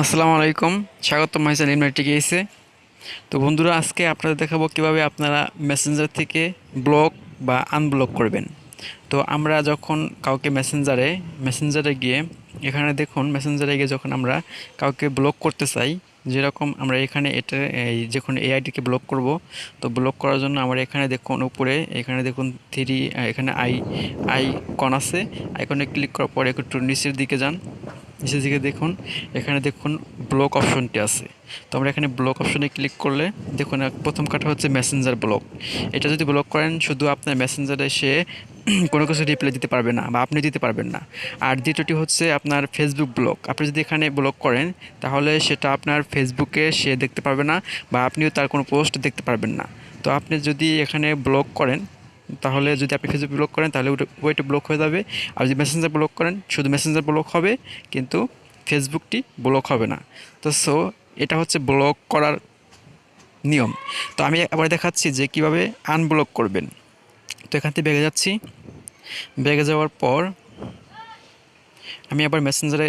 আসসালামু আলাইকুম, স্বাগতম মাই চ্যানেল টিকেইছে। তো বন্ধুরা, আজকে আপনাদের দেখাবো কিভাবে আপনারা মেসেঞ্জার থেকে ব্লক বা আনব্লক করবেন। তো আমরা যখন কাউকে মেসেঞ্জারে গিয়ে এখানে দেখুন, মেসেঞ্জারে গিয়ে যখন আমরা কাউকে ব্লক করতে চাই, যেরকম আমরা এখানে এটা এই যখন এআইডিকে ব্লক করব, তো ব্লক করার জন্য আমরা এখানে দেখুন উপরে এখানে দেখুন থ্রি, এখানে আইকন আছে। আইকনে ক্লিক করার পরে একটু নিচের দিকে যান। নিচের দিকে দেখুন, এখানে দেখুন ব্লক অপশনটি আছে। তো আমরা এখানে ব্লক অপশনে ক্লিক করলে দেখুন প্রথম কাটা হচ্ছে মেসেঞ্জার ব্লক। এটা যদি ব্লক করেন, শুধু আপনার মেসেঞ্জারে সে কোনো কিছু রিপ্লাই দিতে পারবে না বা আপনি দিতে পারবেন না। আর দ্বিতীয়টি হচ্ছে আপনার ফেসবুক ব্লক। আপনি যদি এখানে ব্লক করেন, তাহলে সেটা আপনার ফেসবুকে সে দেখতে পারবে না বা আপনিও তার কোনো পোস্ট দেখতে পারবেন না। তো আপনি যদি এখানে ব্লক করেন, তাহলে যদি আপনি ফেসবুক ব্লক করেন তাহলে ওইটা ব্লক হয়ে যাবে। আর যদি মেসেঞ্জার ব্লক করেন, শুধু মেসেঞ্জার ব্লক হবে, কিন্তু ফেসবুকটি ব্লক হবে না। তো এটা হচ্ছে ব্লক করার নিয়ম। তো আমি আবার দেখাচ্ছি যে কিভাবে আনব্লক করবেন। তো এখান থেকে ব্যাগে যাচ্ছি। ব্যাগে যাওয়ার পর আমি আবার মেসেঞ্জারে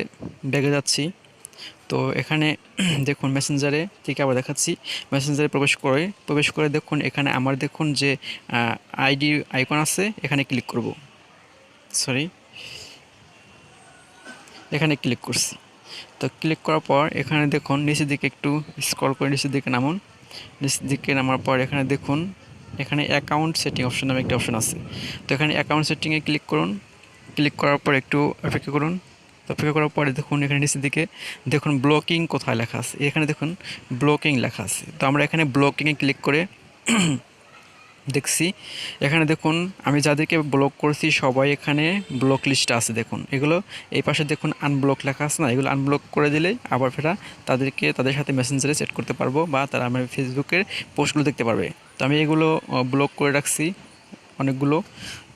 ব্যাগে যাচ্ছি। তো এখানে দেখুন মেসেঞ্জারে থেকে আবার দেখাচ্ছি। মেসেঞ্জারে প্রবেশ করে দেখুন এখানে আমার দেখুন যে আইডি আইকন আছে, এখানে ক্লিক করব। এখানে ক্লিক করছি। তো ক্লিক করার পর এখানে দেখুন নিচের দিকে একটু স্ক্রল করে নিচের দিকে নামুন। নিচের দিকে নামার পর এখানে দেখুন, এখানে অ্যাকাউন্ট সেটিং অপশন নামে একটা অপশন আছে। তো এখানে অ্যাকাউন্ট সেটিংয়ে ক্লিক করুন। ক্লিক করার পর একটু অপেক্ষা করুন। অপেক্ষা করার পরে দেখুন এখানে নিচের দিকে দেখুন ব্লকিং কোথায় লেখা আছে, এখানে দেখুন ব্লকিং লেখা আছে। তো আমরা এখানে ব্লকিংয়ে ক্লিক করে দেখছি। এখানে দেখুন আমি যাদেরকে ব্লক করছি সবাই এখানে ব্লক লিস্টে আছে। দেখুন এগুলো এই পাশে দেখুন আনব্লক লেখা আছে না, এগুলো আনব্লক করে দিলে আবার ফেরা তাদের সাথে মেসেঞ্জারে সেট করতে পারবো বা তারা আমার ফেসবুকের পোস্টগুলো দেখতে পারবে। তো আমি এগুলো ব্লক করে রাখছি অনেকগুলো।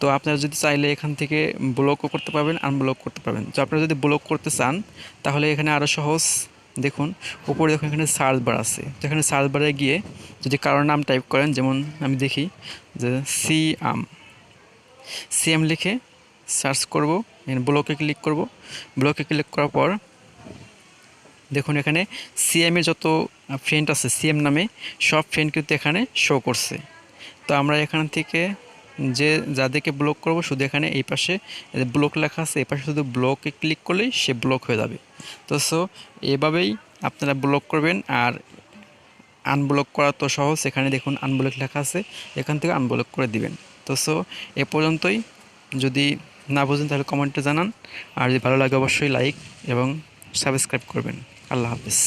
তো আপনারা যদি চাইলে এখান থেকে ব্লকও করতে পারবেন, আনব্লক করতে পারবেন। তো আপনারা যদি ব্লক করতে চান তাহলে এখানে আরও সহজ। দেখুন উপরে দেখুন এখানে সার্চ বার আছে। তো এখানে সার্চ বারে গিয়ে যদি কারোর নাম টাইপ করেন, যেমন আমি দেখি যে সিএম লিখে সার্চ করব, ব্লকে ক্লিক করব। ব্লকে ক্লিক করার পর দেখুন এখানে সিএমের যত ফ্রেন্ড আছে সিএম নামে সব ফ্রেন্ড কিন্তু এখানে শো করছে। তো আমরা এখান থেকে যাদেরকে ব্লক করব, শুধু এখানে এই পাশে ব্লক লেখা আছে, এই পাশে শুধু ব্লকে ক্লিক করলেই সে ব্লক হয়ে যাবে। তো এভাবেই আপনারা ব্লক করবেন। আর আনব্লক করা তো সহজ, এখানে দেখুন আনব্লক লেখা আছে, এখান থেকে আনব্লক করে দিবেন। তো এ পর্যন্তই। যদি না বুঝেন তাহলে কমেন্টে জানান। আর যদি ভালো লাগে অবশ্যই লাইক এবং সাবস্ক্রাইব করবেন। আল্লাহ হাফেজ।